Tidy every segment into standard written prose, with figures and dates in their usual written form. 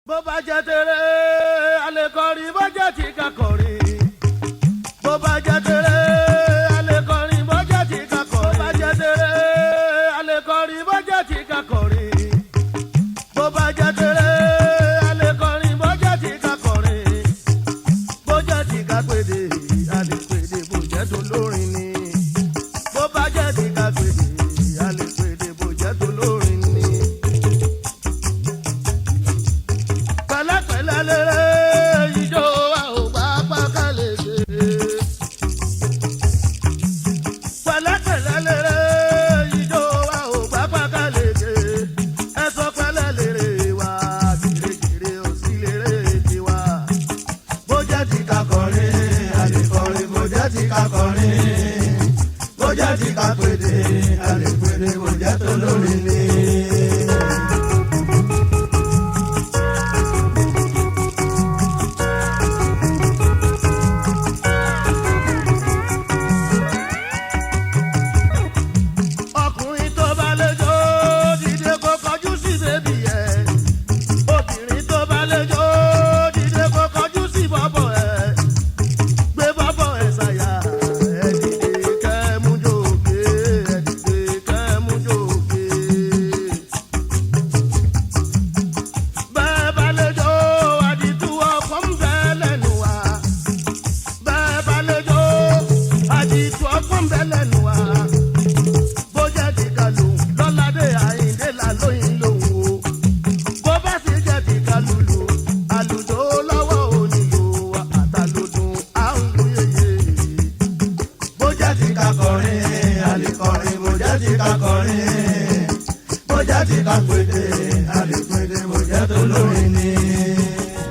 bó bá jẹ́ tèrè a lè kọrin bó jẹ́ tí ká kọrin. bó bá jẹ́ tèrè a lè kọrin bó jẹ́ tí ká kọrin. bó bá jẹ́ tèrè a lè kọrin bó jẹ́ tí ká kọrin. bó bá jẹ́ tèrè a lè kọrin bó jẹ́ tí ká kọrin. bó jẹ́ tí ká pèdè a lè pèdè bó jẹ́ tó lórin ni. bó bá jẹ́ tí ká pèdè a lè pèdè bó jẹ́ tó lórin ni.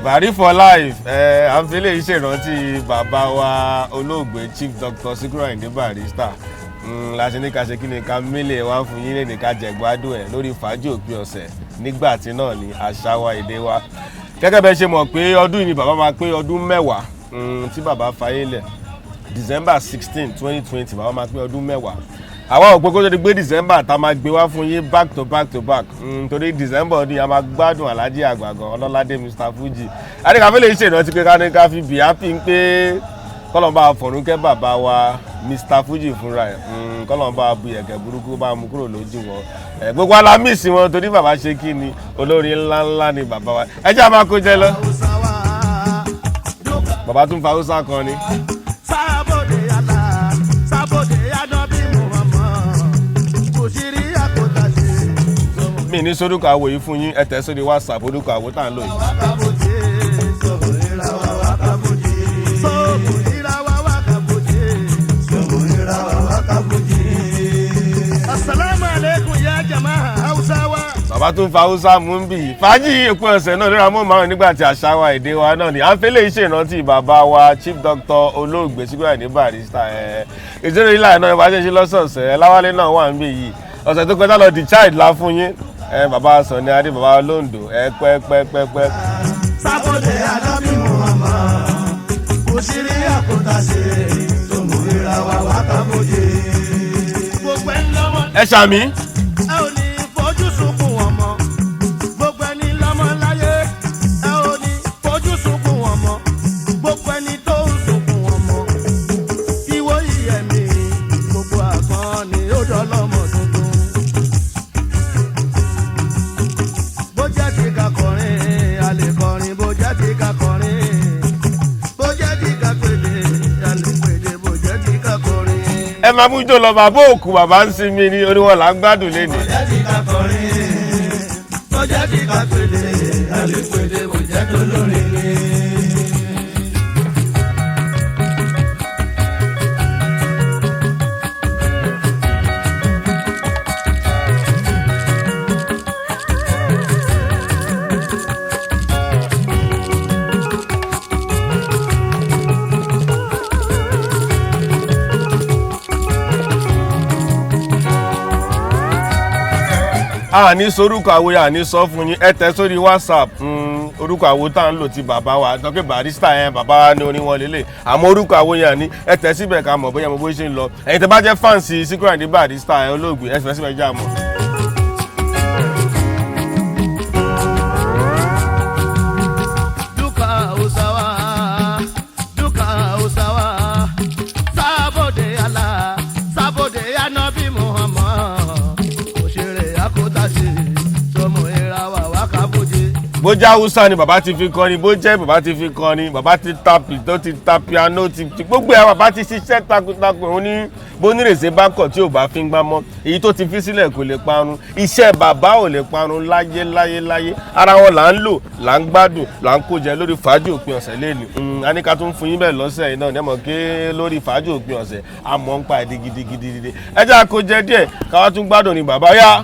Bari for life à ń fi lè ṣèrántí bàbá wa olóògbé Chief Dr. Sikiru Ayinde Barrister láti ní ká ṣe kí ni ká mílẹ̀ wá fún yín lẹ́ni ká jẹ̀gbádùn ẹ̀ lórí fàájì òpin ọ̀sẹ̀ nígbà tí náà ni àṣà wa èdè wa gẹ́gẹ́ bẹ́ẹ̀ ṣe mọ̀ pé ọdún yìí ni bàbá máa pé ọdún mẹ́wàá tí bàbá fayé lẹ̀ December 16, 2020 bàbá máa pé ọdún mẹ́wàá àwa ò pé kó tó di pé December tá máa gbé wá fún yín back to back torí December ni a máa gbádùn Alhaji àgbàgàn ọlọ́ládé Mr. Fuji adékàfẹ́ lè ṣe ìrántí pé ká fi bí happy ń pé kọ́lọ́mbà fọ̀rúnkẹ́ bàbá wa Mr. Fuji fúnra ẹ̀ kọ́lọ́mbà bu yẹ̀kẹ́ burúkú bá mú kúrò lójú wọn gbogbo alámìsí wọn torí bàbá ṣe kí ni olórin ńláńlá ni bàbá wa ẹ jẹ́ àmà kó jẹ lọ bàbá tún fa Hausa kan ni. mi ní sórúkọ àwò yìí fún yín ẹ tẹ̀ sórí WhatsApp orúkọ àwò tá à ń lò yìí. bàbá tún fa Hausa mú ń bì í fàájì èkó ọ̀sẹ̀ náà lórí amóhùnmáwòrán nígbà tí àṣà wa èdè wa náà ni à ń fẹ́lẹ̀ iṣẹ́ ìrántí bàbá wa Chief Dr. olóògbé Sikiru Ayinde Barrister ìṣòro ilé àná ìbá ṣe ṣe lọ́sọ̀ọ̀sẹ̀ láwálé náà wà ń bì yìí ọ̀sẹ̀ tó kọjá lọ di child la fún yín bàbá Sani Adé bàbá Londo pẹ́pẹ́pẹ́pẹ́. sábòdè adábí Muhammad kò sí rí àkótá ṣe tó mú ìra wa wá kábòjé. gbogbo ẹni lọ́mọ. ẹ ṣàmì. ẹ ò ní fojú sunkún wọn mọ́ gbogbo ẹni lọ́mọ láyé ẹ ò ní fojú sunkún wọn mọ́ gbogbo ẹni tó ń sunkún wọn mọ́ ìwọ ìyẹ̀mí gbogbo àgbọn ni ó dọ́lọ́mọ tuntun. ẹ máa mú jò lọ bàbá òkú bàbá ń sinmi ní oríwọ̀ là ń gbádùn léni. bọ́jà tí ká kọrin bọ́jà tí ká pèdè àlèpèdè bọ́jà tó lórí ni. a ní sorúkọ àwo yà ní sọ fún yín ẹ tẹ̀ sórí WhatsApp orúkọ àwo tá à ń lò ti bàbá wa tọ́kẹ́ Barrister yẹn bàbá wa ní orin wọn lélẹ̀ àmọ́ orúkọ àwo yà ní ẹ tẹ̀ síbẹ̀ ká mọ̀ bóyá mo bó ṣe ń lọ ẹ̀yin tẹ́ bá jẹ́ fáǹsì Sikiru Ayinde Barrister olóògbé ẹ fẹ́ síbẹ̀ já mọ́. bó jẹ́ Hausa ni bàbá ti fi kọrin, bó jẹ́ bàbá ti fi kọrin, bàbá ti ta piano ti gbogbo ẹ̀ bàbá ti ṣiṣẹ́ takuntakun. Ó ní bó nírèsé bá kọ̀ tí ò bá fi ń gbá mọ́, èyí tó ti fi sílẹ̀ kò lè parun. Iṣẹ́ bàbá ò lè parun láyé. Ara wọn là ń lò, là ń gbádùn, là ń kó jẹ lórí fàájì òpin ọ̀sẹ̀ lẹ́nu. A ní ká tún fún yín bẹ́ẹ̀ lọ́sẹ̀ yìí náà ní ẹ̀mọ̀ ké lórí fàájì òpin ọ̀sẹ̀ àmọ́ ń pa èdè gidigidi. Ẹ jẹ́ àkó jẹ díẹ̀ káwá tún gbádùn ní bàbá yá.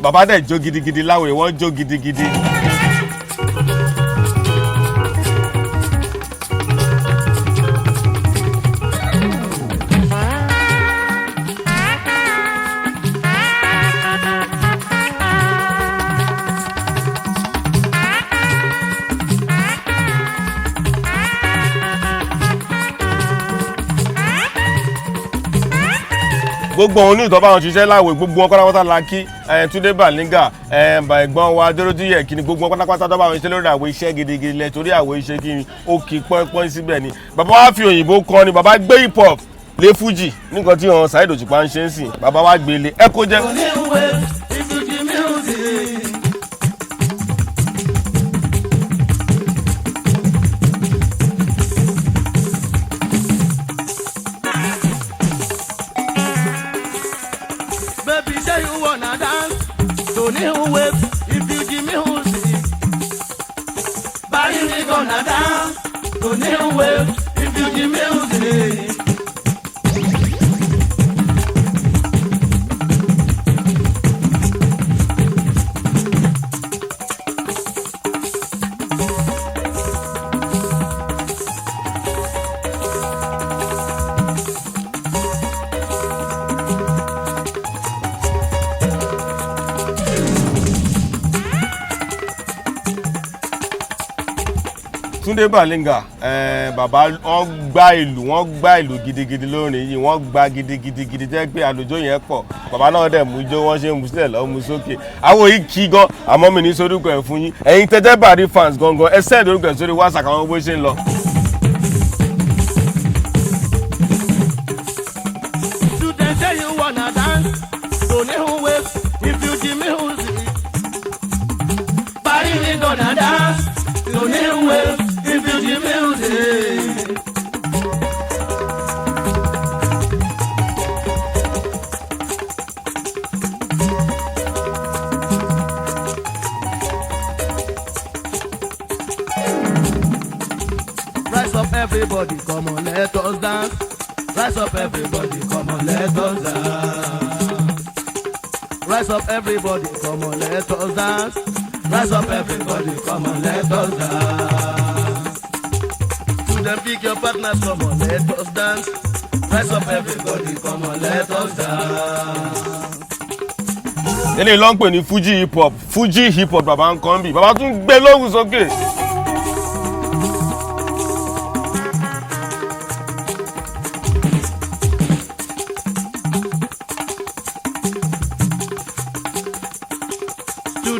Bàbá dẹ̀ jó gidigidi láwẹ̀, wọ́n jó gidigidi. Gbogbo òun ní ìtọ́ba àwọn ṣiṣẹ́ láwẹ̀, gbogbo wọn pátápátá la kí. Túndé Bàlíngà, ẹ̀gbọ́n wa Dórójúyẹ̀ kí ni gbogbo wọn pátápátá tó bá àwọn iṣẹ́ lórí àwọ̀ iṣẹ́ gidigidi lẹ̀ torí àwọ̀ iṣẹ́ kí ni ó kì í pọ́npọ́n síbẹ̀ ni. Bàbá wa fi òyìnbó kọ́ ni, bàbá gbé hip hop lé fújì nǹkan tí wọn Saheed Òṣùpá ń ṣe ń sìn, bàbá wa gbé lé ẹ kó jẹ́. New wave, if you give me music, body we gonna dance. To new wave, if you give me music. Túndé Bàlíngà, bàbá wọ́n gbá ìlú gidigidi lórin yìí, wọ́n gbá gidigidi jẹ́ pé àlùjọ yẹn pọ̀. Bàbá náà dẹ̀ mú ijó, wọ́n ṣe ń mú sílẹ̀ lọ́wọ́ mú sókè. Àwọn yìí kí gan, àmọ́ mi ní sorúkọ ẹ̀ fún yín. Ẹ̀yin tẹ́tẹ́ Bàrí fans gangan, ẹ send orúkọ ẹ̀ sórí WhatsApp àwọn bó ṣe ń lọ. Students say you wanna dance, to new wave, if you give me music. Body we gonna dance, to new wave. If you give music, rise up everybody, come on, let us dance. Rise up everybody, come on, let us dance. Rise up everybody, come on, let us dance. Rise up everybody, come on, let us dance. Then pick your partners, come on, let us dance. Rise up everybody, come on, let us dance. Eléyìí ló ń pè ní Fuji hip hop bàbá ń kọ́ ń bì, bàbá tún gbé lóhùn sókè.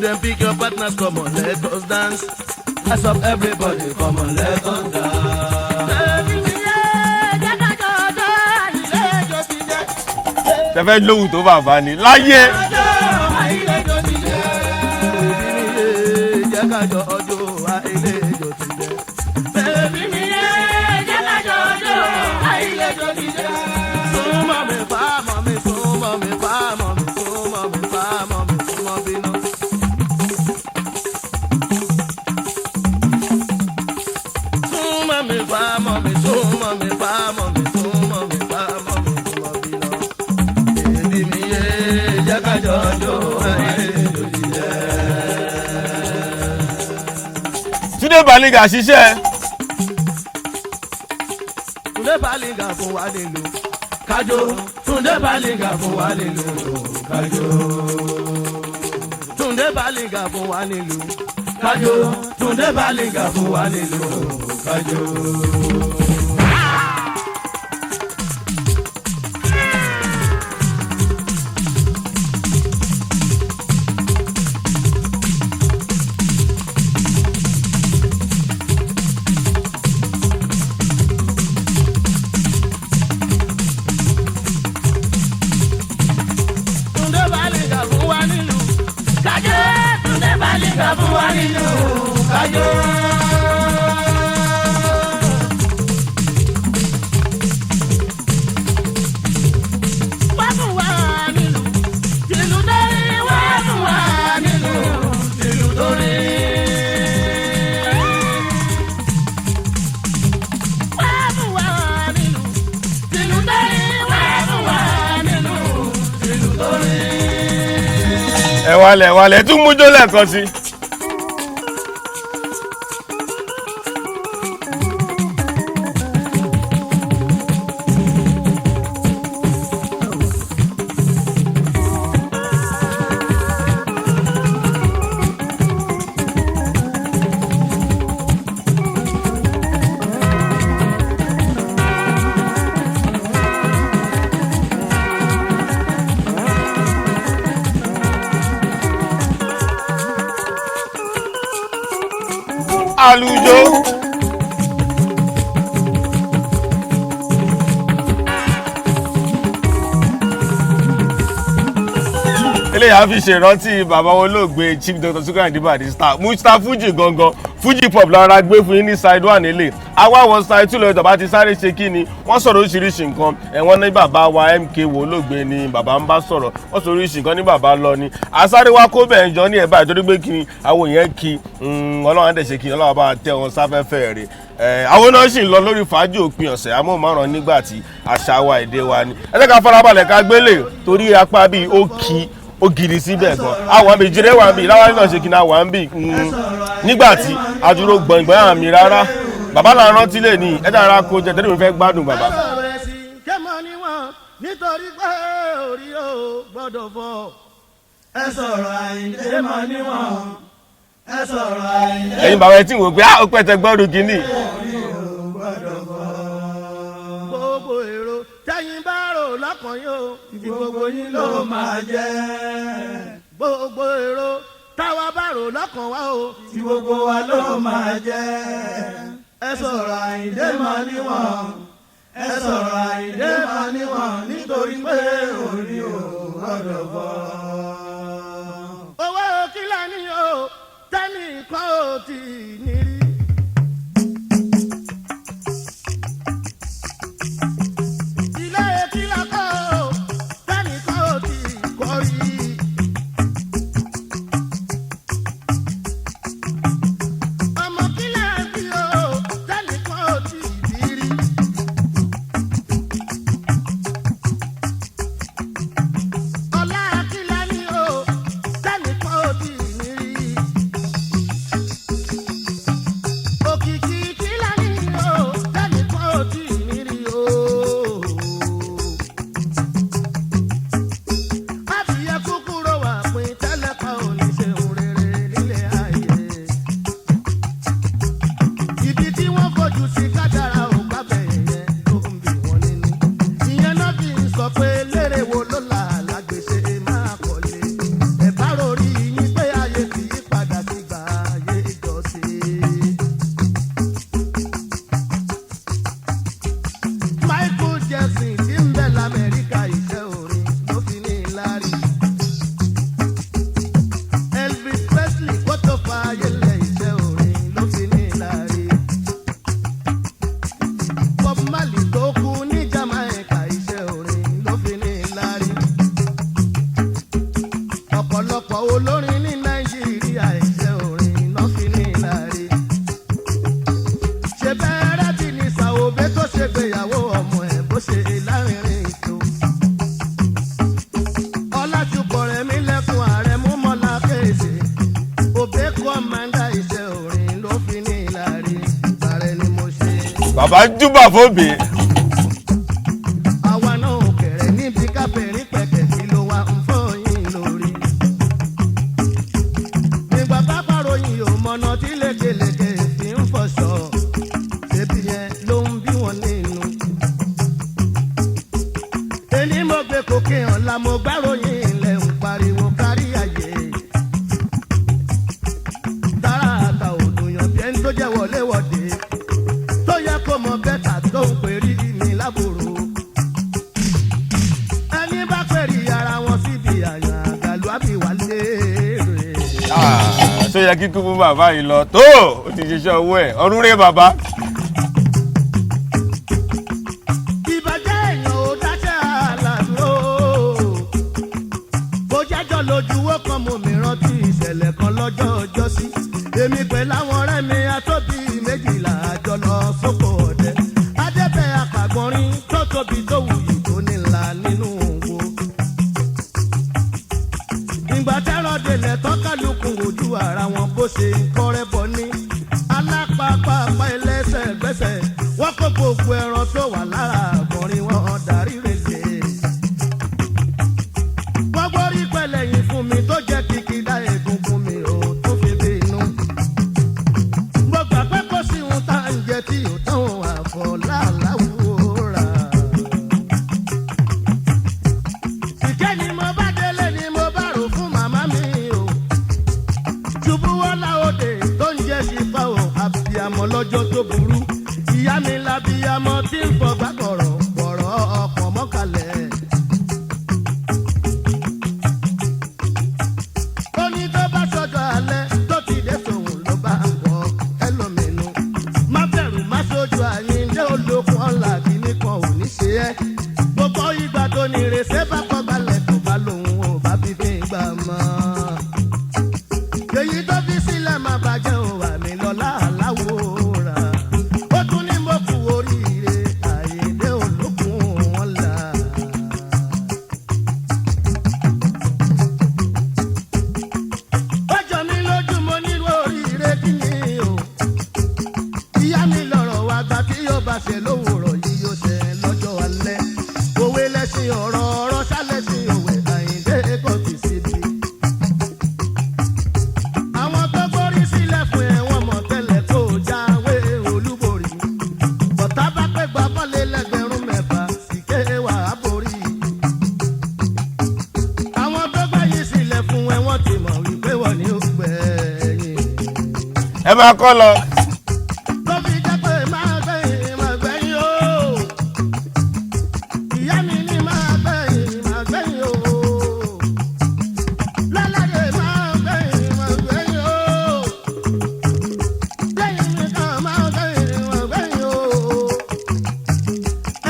Then pick your partners, come on, let us dance. Rise up everybody, come on, let us dance. Tẹ́fẹ́ lóhùn tó bàbá ni láyé. Túndé Bàlíngà ṣiṣẹ́. Túndé Bàlíngà fún wa nílùú kájọ. Túndé Bàlíngà fún wa nílùú kájọ. Túndé Bàlíngà fún wa nílùú kájọ. Túndé Bàlíngà fún wa nílùú kájọ. ẹ wálẹ̀ tún mú jó lẹ́ẹ̀kan sí. Àlùjọ. eléyà fi ṣèrántí bàbá wọn olóògbé Chief Dr. Sikiru Ayinde Barrister Mr. Fuji gangan Fuji pop lára gbé fún yín ní side one nílé àwa wọn side two lọ́yọ̀ tàbá ti sáré ṣe kí ni wọ́n sọ̀rọ̀ oríṣiríṣi nǹkan ẹ̀wọ̀n ní bàbá wa MKO olóògbé ni bàbá ń bá sọ̀rọ̀ wọ́n sọ̀rọ̀ oríṣiríṣi nǹkan ní bàbá lọ ni àsáré wa kó bẹ̀ ń jọ ní ẹ̀bá ìtorí pé kí ni àwọn èèyàn kí ọlọ́run àdẹ̀ ṣe kí ọlọ́run bá tẹ wọn sáfẹ́fẹ́ rẹ̀ àwọn náà sì ń lọ lórí fàájì òpin ọ̀sẹ̀ amóhùnmáwòrán nígbà tí àṣà wa èdè wa ni ẹ jẹ́ ká farabalẹ̀ ká gbélé torí apá bíi ó kí ó gidi síbẹ̀ gan àwọn àmì ìjìnlẹ̀ wà ń bì láwọn náà ṣe kí ni àwọn à ń bì nígbà tí adúró gbọ̀ngbọ̀n àmì rárá bàbá là ń rántí lè ní ẹ̀dá ara kó jẹ tẹ́lẹ̀ mi fẹ́ gbádùn bàbá. nítorí pé orí ò gbọ́dọ̀ fọ́ ẹ sọ̀rọ̀ Àyìndé mọ́ níwọ̀n ẹ sọ̀rọ̀ Àyìndé. ẹ̀yin bàbá ẹ tí wò pé ó pẹ́ tẹ gbọ́dọ̀ kínní. gbogbo èrò tẹ́yìn bá rò lọ́kàn yóò ti gbogbo yín ló máa jẹ́. gbogbo èrò táwa bá rò lọ́kàn wá o ti gbogbo wa ló máa jẹ́. ẹ sọ̀rọ̀ Àyìndé mọ́ níwọ̀n ẹ sọ̀rọ̀ Àyìndé mọ́ níwọ̀n nítorí pé orí ò gbọ́dọ̀ fọ́. owó kílà ni o tẹ́nìkan ò tí ì ní rí. ilé kílà kọ́ o tẹ́nìkan ò tí ì kọ́ rí. ọmọ kílà bí o tẹ́nìkan ò tí ì bí rí. ọlá kílà ni o tẹ́nìkan ò tí ì ní rí. òkìkí kílà ni o tẹ́nìkan ò tí ì ní rí o. adìyẹ kúkúrò wà pín tẹ́lẹ̀ kan ò ní ṣe òun rere nílé ayé. ibi tí wọ́n fojú sí kádàrá ò gbàgbẹ́ yẹn ló ń bì wọ́n nínú. ìyẹn náà fi ń sọ pé lérè wo ló là lágbèsè máa kọ́lé. ẹ bá rori yín pé ayé kì í padà sí gbà ayé ìjọsìn. Michael Jackson tí ń bẹ l'Amẹ́ríkà iṣẹ́ orin ló fi ní lárí. Elvis Presley kó tó fa ayé lẹ̀ iṣẹ́ orin ló fi ní lárí. Bob Marley tó kú ní Jamaica iṣẹ́ orin ló fi ní lárí. ọ̀pọ̀lọpọ̀ olórin ní Nàìjíríà iṣẹ́ orin ló fi ní lárí. ṣe bẹ́ẹ̀rẹ́ bí ní Sàwọ́bẹ́ tó ṣe gbéyàwó ọmọ ẹ̀ bó ṣe lárinrin ètò. Ọlájúbọ̀ rẹ̀ mí lẹ́kùn ààrẹ mú mọ́lá kéèsì. Òbẹ́ kọ́mándà iṣẹ́ orin ló fi ní lárí. Ààrẹ ni mo ṣe. bàbá júbà fóbi. àwa náà ò kẹ̀rẹ̀ níbi káfẹ́rín pẹ̀kẹ̀ kí ló wá ń fọyín lórí. nígbà bá pàròyìn ò mọ̀nà tí lékeleke fi ń fọṣọ. ṣébi yẹn ló ń bí wọn nínú. èní mo gbé kókè hàn la mo gbáròyìn ilẹ̀ ń pariwo kárí ayé. tààràtà òdùnyàn bí ẹni tó jẹ́ wọléwọ̀de. tó yẹ kó mọ bẹ́tà tó ń pèrí mi lábòrò. ẹni bá pèrè ara wọn síbi àyàn àgàlù àbíwá léèrè. tó yẹ kíkú fún bàbá yìí lọ tó ó ti ṣiṣẹ́ owó ẹ̀ ọdún rẹ̀ bàbá. ìbàjẹ́ èèyàn ò dáṣẹ́ àlàdúró. bó jẹ́jọ́ lójú ó kan mo mi rántí ìṣẹ̀lẹ̀ kan lọ́jọ́ ọjọ́sí. èmi pẹ̀lú àwọn ọ̀rẹ́ mi atóbi méjìlá àjọ lọ sóko ọdẹ. adébẹ̀ apàgbọ́nrín tó tóbi tó wuyì tó nílà nínú òwò. ìgbà tẹ́rọ̀ bó ṣe ń kọ́rẹ́ bọ̀ ní alápápápá ẹlẹ́sẹ̀ gbẹ́sẹ̀ wọ́n kó gbogbo ẹran tó wà lára àgbọ̀nrín wọn darí rèé. wọ́n gbórí pẹ̀lẹ́yìn fún mi tó jẹ́ kìkìdá egungun mi ò tó fi bínú. mo gbà pé kò sí ohun tá à ń jẹ tí ò tán àfọláláwòrán. ìkẹ́ ni mo bá délé ni mo bá rò fún màmá mi o. ṣubú wọ́lá òde tó ń jẹ́ ṣífà o àbíyamọ lọ́jọ́ tó burú. ìyá mi lábíyamọ tí ń fọgbà kọ̀rọ̀ kọ̀rọ̀ ọkọ̀ mọ́kàlẹ̀. ó ní tó bá sọ́jọ́ alẹ́ tó ti dé sòun ló bá ń bọ̀ ẹlòmínú. má bẹ̀rù má sójú àyíndé olókun ọ̀la kìíní kan ò ní ṣe é. gbogbo ìgbà tó ní ìrèsé bá kọ́ balẹ̀ tó bá lòun ò bá fi fi gbà mọ́. èyí tó fi sílẹ̀ má bàjẹ́ ò wà mí lọ́la aláwòrán. ó tún ní mo kú oríire àyíndé olókun ọ̀la. ó jọ mí lójú mo nílò oríire kí ni o. ìyá mi lọ̀rọ̀ wá gbà tí yóò bá ṣe lówùrọ̀ yìí yóò ṣe lọ́jọ́ alẹ́. òwe lẹ́sìn ọ̀rọ̀ ọ̀rọ̀ ṣálẹ́sìn òwe àyíndé kò fi síbi. àwọn tó gbórí sílẹ̀ fún ẹ̀wọ̀n mọ̀ tẹ́lẹ̀ kó jáwé olúborí. bọ̀tá bá pẹ́ gbà bọ́lé lẹ́gbẹ̀rún mẹ́fà sì ké wà á borí. àwọn tó gbẹ̀yìn sílẹ̀ fún ẹ̀wọ̀n ti mọ̀ wípé wọ́n ní ó gbẹ̀yìn. ẹ máa kọ́ lọ. tó fi jẹ́ pé máa gbẹ̀yìn máa gbẹ̀yìn o. ìyá mi ní máa gbẹ̀yìn o. lálàdé máa gbẹ̀yìn o. lẹ́yìn mi kan máa gbẹ̀yìn o.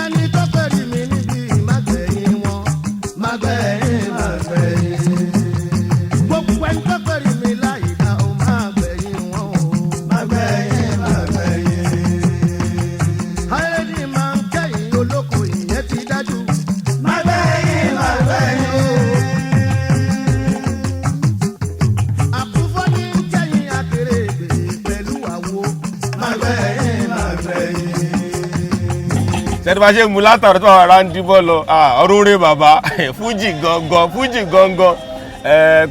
ẹni tó pèrè mi níbi máa gbẹ̀yìn wọn. máa gbẹ̀yìn. gbogbo ẹni tó pèrè mi láyé dá o máa gbẹ̀yìn wọn o. máa gbẹ̀yìn. ayédi máa ń kẹ́yìn olóko ìyẹn ti dájú. máa gbẹ̀yìn. àkúfọ́ ní ń kẹ́yìn akérègbè pẹ̀lú àwo. máa gbẹ̀yìn. sẹ́ni bá ṣe mú látàrí tó ara ń díbọ́ lọ ọ̀run rẹ̀ bàbá fújì gangan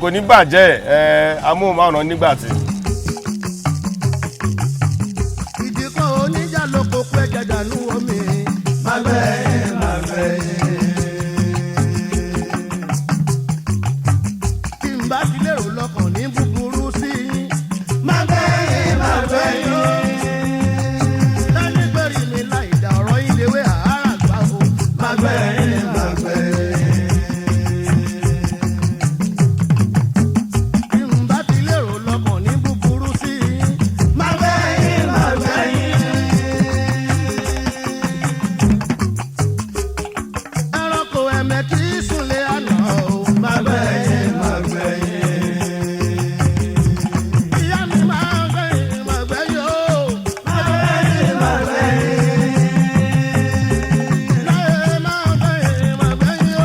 kò ní bàjẹ́ amóhùnmáwòrán nígbà tí. ìdíkọ̀ oníjà ló kó pé jẹjànú omi. máa gbẹ̀yìn. tí n bá ti lérò lọ́kàn ní búburú sí i. máa gbẹ̀yìn. lẹ́ni gbẹ̀rì mi láì dá ọ̀rọ̀ ìléwé àárà gbà o. máa gbẹ̀yìn. tí n bá ti lérò lọ́kàn ní búburú sí i. máa gbẹ̀yìn. ẹranko ẹ̀mẹ́ kì í súnlé àná o. máa gbẹ̀yìn. ìyá mi máa gbẹ̀yìn o. láyé máa gbẹ̀yìn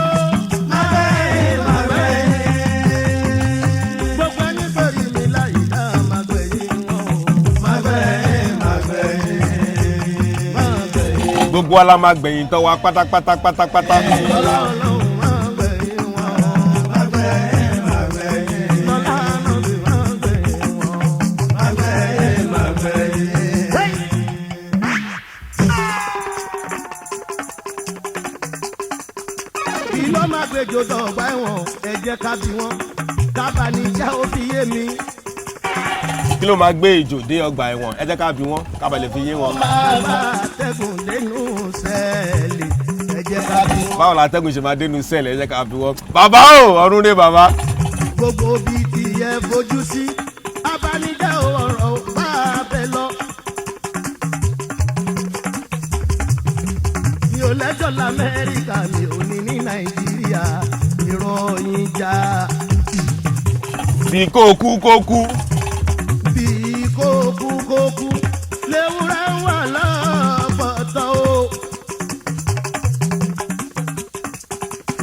o. gbogbo ẹni pèrè mi láyé dá máa gbẹ̀yìn wọn o. máa gbẹ̀yìn. gbogbo wa la máa gbẹ̀yìn tán wa pátápátá. ọlọ́run máa gbẹ̀yìn wọn o. lọ́lá náà bí máa gbẹ̀yìn wọn. kí ló máa gbẹjọ dọ̀gba ẹ̀wọ̀n ẹ jẹ́ ká bí wọn kábà ní já ó fi yé mi. kí ló máa gbé ìjò dé ọgbà ẹ̀wọ̀n ẹ jẹ́ ká bí wọ́n ká bàa lè fi yé wọn. máa bá tẹ̀gùn dénú sẹ́ẹ̀lì ẹ jẹ́ ká bí wọn. báwo la tẹ́gùn ṣe máa dénú sẹ́ẹ̀lì ẹ jẹ́ ká bí wọ́n. bàbá o ọ̀run rẹ̀ bàbá. gbogbo bíi ti yẹ fojú sí abánijẹ́ ọ̀rọ̀ bá a bẹ lọ. mi ò lẹ́jọ́ lamẹ́ríkà mi ò ní ní nàìjíríà ìròyìn já. bí kò kú bí kò kú léwúrẹ́ wà lọ́pọ̀tọ́ o.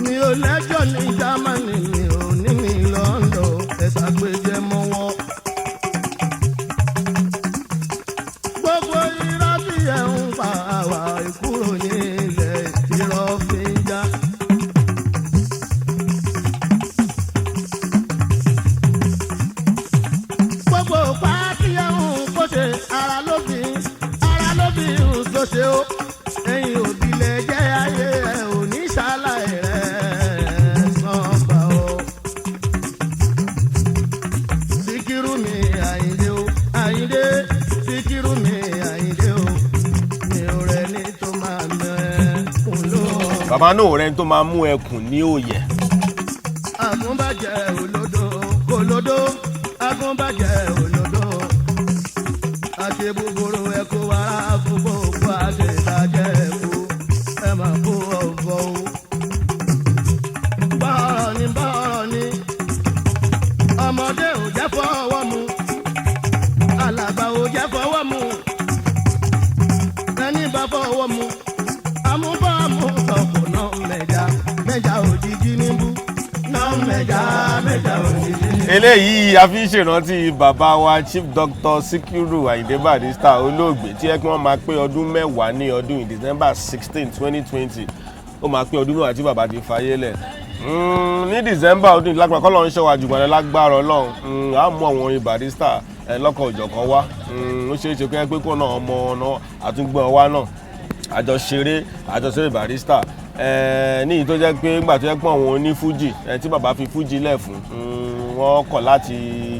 mi ò lẹ́jọ́ ní jámánì mi ò ní ní lọ́ńdọ̀ ẹ̀sà gbẹjẹ mọ́wọ́. bàbá náà rẹ̀ tó máa mú ẹkùn ní òye. Agúnbàjẹ́ olódò olódò agúnbàjẹ́ olódò àti búburú ẹkú wàrà fún gbogbo àgbẹ̀dájẹ́ ẹkú ẹ máa kó ọ̀fọ̀ o. bọ́ọ̀rọ̀ ni ọmọdé ò jẹ́ fọwọ́ mu alàgbà ò jẹ́ fọwọ́ mu ẹni bá fọwọ́ mu amúbọ̀mù tọkọ náà mẹ́ja òjijì níbú náà mẹ́ja òjijì. eléyìí a fi ń ṣèrántí bàbá wa Chief Dr. Sikiru Ayinde Barrister olóògbé tí ẹ kí wọ́n máa pé ọdún mẹ́wàá ní ọdún yìí December 16, 2020 ó máa pé ọdún mẹ́wàá tí bàbá ti fayé lẹ̀. Ní December ọdún yìí lágbára kọ́lọ́ ń ṣọ́ wa jùmọ̀ lágbára Ọlọ́run á mú àwọn orin Barrister lọ́kọ̀ òjọ̀kan wá ó ṣeé ṣe pé kó náà ọmọ ọ̀nà àtúngbọ̀n wa náà àjọṣeré Barrister ní ìyí tó jẹ́ pé nígbà tó jẹ́ pé àwọn oní fújì tí bàbá fi fújì lẹ̀ fún wọ́n kọ̀ láti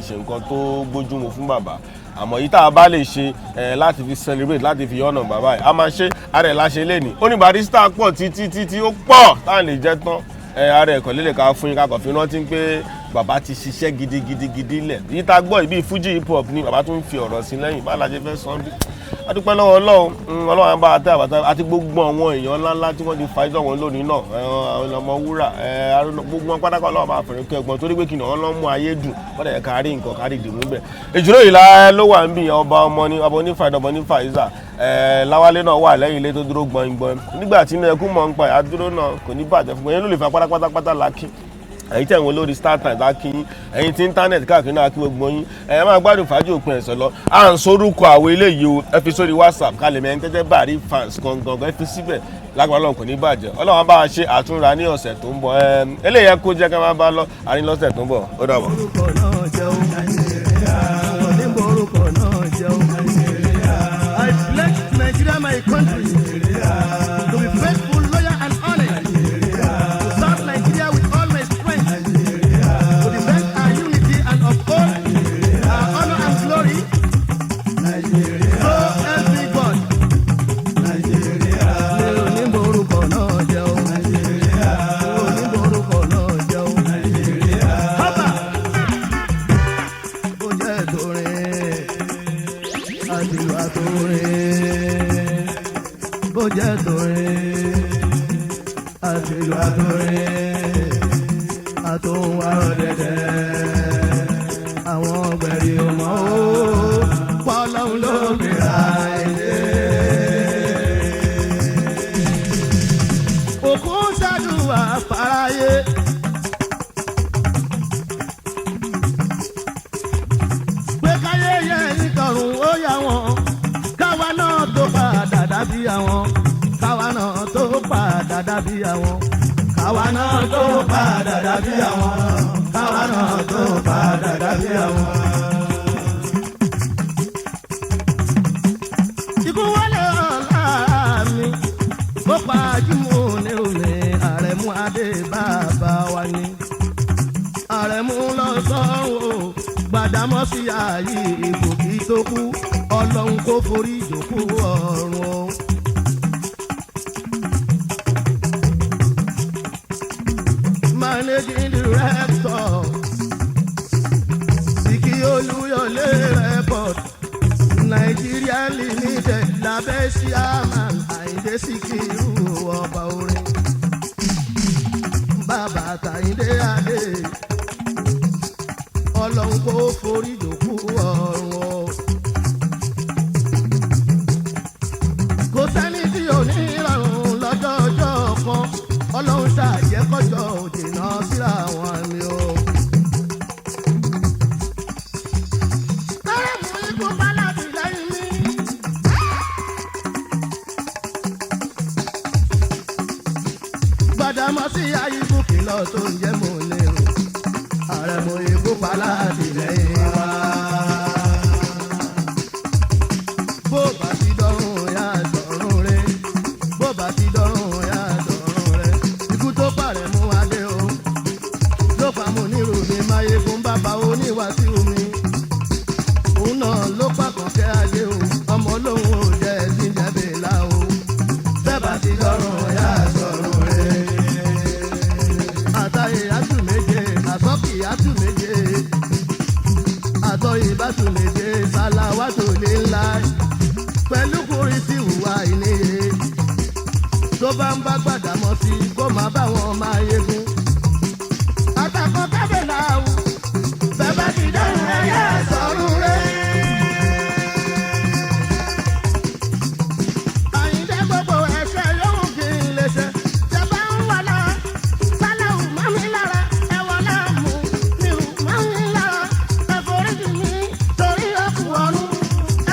ṣe nǹkan tó gbójúmu fún bàbá àmọ́ yìí tá a bá lè ṣe láti fi celebrate láti fi ọ̀nà bàbá yìí a máa ṣe ara ẹ̀ láṣẹ lẹ́ni ó ní Barrister pọ̀ títí ó pọ̀ táwọn lè jẹ́ tán ara ẹ̀kọ́ lélẹ̀ ká fún yín kakọ̀ fi rántí pé bàbá ti ṣiṣẹ́ gidigidi lẹ̀ yìí tá a gbọ́ ìbí fújì hip hop ni bàbá tún fi ọ̀rọ̀ sí lẹ́yìn bá lajẹ fẹ́ sọ́n bí adúpẹ́ lọ́wọ́ Ọlọ́run àbá àtẹ àbàtà àti gbogbo àwọn èèyàn ńláńlá tí wọ́n ti fa ìjọ wọn lónìí náà àwọn ọmọ wúrà gbogbo wọn pátákó Ọlọ́run bá fẹ̀rẹ̀ kẹgbọ́n torí pé kí ni wọ́n lọ́ mú ayé dùn wọ́n dẹ̀ kárí nǹkan kárí ìdìbò ń bẹ̀. èjìrò ìlà ló wà ń bì ọba ọmọ ní ọba onífàìdà ọba onífàìzà láwálé náà wà lẹ́yìn ilé tó dúró gbọ̀ngbọ̀n nígbà tí inú ẹkú mọ̀ ń pa àdúró náà kò ní bàjẹ́ fún yẹn ló lè fa pátápátá lákì ẹ̀yin tẹ̀ wọ́n lórí StarTimes lákìyín ẹ̀yin tí íńtánẹ̀tì káàkiri náà kí gbogbo yín máa gbádùn fàájì òpin ẹ̀sẹ̀ lọ à ń sorúkọ àwọn eléyìí o ẹ fi sórí WhatsApp kalẹ̀ mẹ́rin tẹ́tẹ́ bàrí fans gangan ẹ fi síbẹ̀ lágbára Ọlọ́run kò ní bàjẹ́ Ọlọ́run bá a ṣe àtúnra ní ọ̀sẹ̀ tó ń bọ̀ eléyìí ẹ kó jẹ́ ká máa bá lọ àárín lọ́sẹ̀ tó ń bọ̀ ó dàbọ̀. I pledge Nigeria, my country, to be faithful, loyal, and honest. To serve Nigeria with all my strength. To defend our unity and uphold our honor and glory. So help me God. Oníborúkọ náà jẹ́ o. Oníborúkọ náà jẹ́ o. Hábà! Ó jẹ́ torin. Àdìwà torin. Bó jẹ́ torin. Àdìwà torin. Àtòhun àròdẹ̀dẹ̀. Àwọn ọ̀gbẹ̀rì ọmọ ó. Pọ́lọ́hún ló gbéra ilé. Òkú ṣàdúrà fáráyé. Pé káyé yẹ nítorùn ó yà wọ́n. Káwa náà tó padà dàbí àwọn. Káwa náà tó padà dàbí àwọn. Káwa náà tó padà dàbí àwọn. Káwa náà tó padà dàbí àwọn. Ikú wọlé ọ̀la mi. Ó pa Jùmọ̀ ní omi. Àrẹ̀mú Adé bàbá wa ni. Àrẹ̀mú lọ sọ́run o. Gbàdámọ́sí ààyè ìbò kí tó kú. Ọlọ́run kò forí ìjòkó ọ̀run o. Managing Director Siki Olúyọ̀lé Record Nigeria Limited lábẹ́ Chairman Àyìndé Síkírù ọba orin bàbá Tàyìndé Adé Ọlọ́run kò forí ìjòkó ọ̀run o. Kò sẹ́ni tí ò ní ìrọ̀rùn lọ́jọ́ ọjọ́ kan Ọlọ́run ṣàjẹ́kọ́jọ́ òjìnà síra wọn mi o. Kárẹ̀mú ikú bá láti lẹ́yìn mi. Gbàdámọ́sí ayíkú kìlọ̀ tó ń jẹ́ mò ń lérò. Àrẹ̀mú ikú bá láti lẹ́yìn wa. Bó bá ti dọ́rùn yá dọ̀rùn rẹ̀. Bó bá ti dọ́rùn yá dọ̀rùn rẹ̀. Ikú tó pàrẹ̀ mú adé o. Ló pa mo nírò mi máyé fún bàbá oníwàásù mi. Òun náà ló pàkàn kẹ́ ayé o. Ọmọ olóhùn ò jẹ́ ẹ̀sìn jẹ́bẹ̀ lá o. Bẹ́ẹ̀ bá ti dọ́rùn yá dọ̀rùn rẹ̀. tó bá ń bá Gbàdámọ̀ sí kó má bá wọn máa yegun. àtàkùn tábìlà àwù bẹ́ẹ̀ bá ti dẹ́rùn ẹ̀yà sọ̀rùn rẹ̀. Àyìndé gbogbo ẹ̀ṣẹ̀ yóò kí n lè ṣe. Ṣẹ̀bá ń wà lára, sálẹ̀ ò má mi lára, ẹ̀wọ̀n náà mú mi ò má mi lára. Ẹ̀foríjì mi torí òkú ọ̀run.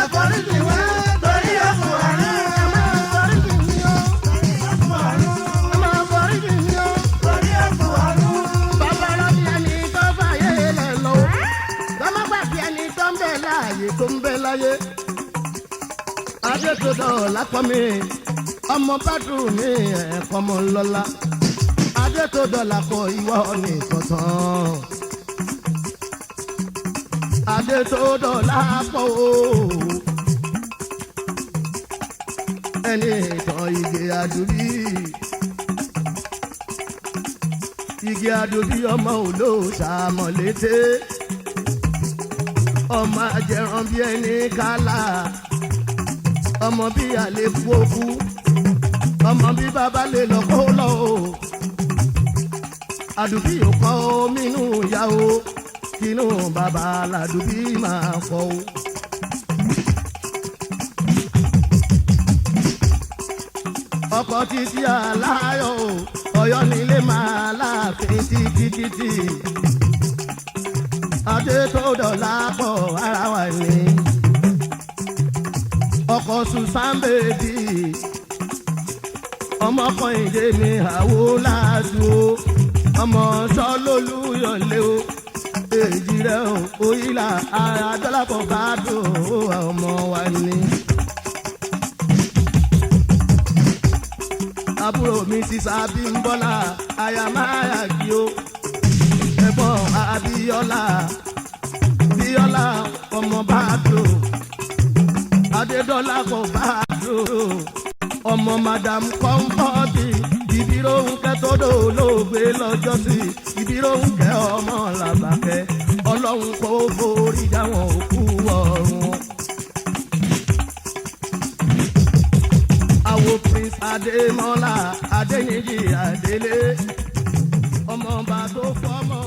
Ẹ̀foríjì mi torí òkú ọ̀run. Ẹ máa foríjì mi o. Ẹ máa foríjì mi o. Bàbá lọ́dí ẹni tó fàyè lẹ̀ lọ. Lọ́mọ gbàgbé ẹni tó ń bẹ láàyè tó ń bẹ láyé. Adétòdò lápọ̀ mi, ọmọ bàdù mi ẹ̀kọ́ mọ́ lọ́la. Adétòdò lápọ̀ ìwọ ní tọ̀tàn. Adétòdò lápọ̀ o. Ẹni ìtàn Ìgè Àdùbí. Ìgè Àdùbí ọmọ olóòṣà mọ̀lété. Ọmọ ajẹran bí ẹni kálá. Ọmọ bí àlè kú òkú, ọmọ bí bàbá lè lọ kó lọ o. Àdùbí ò kọ́ omi inú ìyá o, kínú bàbá làdùbí máa kọ́ o. Ọkọ̀ títí aláyọ̀ o, Ọ̀yọ́ nílé máa láàfin títí. Adétòdò lápọ̀ ara wa ni. Ọkọ̀ Susan bèbí ọmọ Kọ́hìndé mi àwo láàdú o ọmọ sọlólú yọlé o èjì rẹ o òyìnlá àdọ́làpọ̀ bá dùn ó ọmọ wa ni. àbúrò mi sísá Bímbọ́lá ayamáyàgì o ẹ̀gbọ́n Abíọ́lá Bíọ́lá ọmọ bá dùn. Adédọ́lá kò bá dúró ọmọ madam kọ́ńpọ́ọ̀tì ìbíróhùnkẹ́ tó dòlóògbé lọ́jọ́ sí ìbíróhùnkẹ́ ọmọ làbàkẹ́ ọlọ́run kò forí jáwọn òkú ọ̀run. àwo Prince Adémọ́lá Adéyìnjì Adélé ọmọọba tó fọ́mọ́.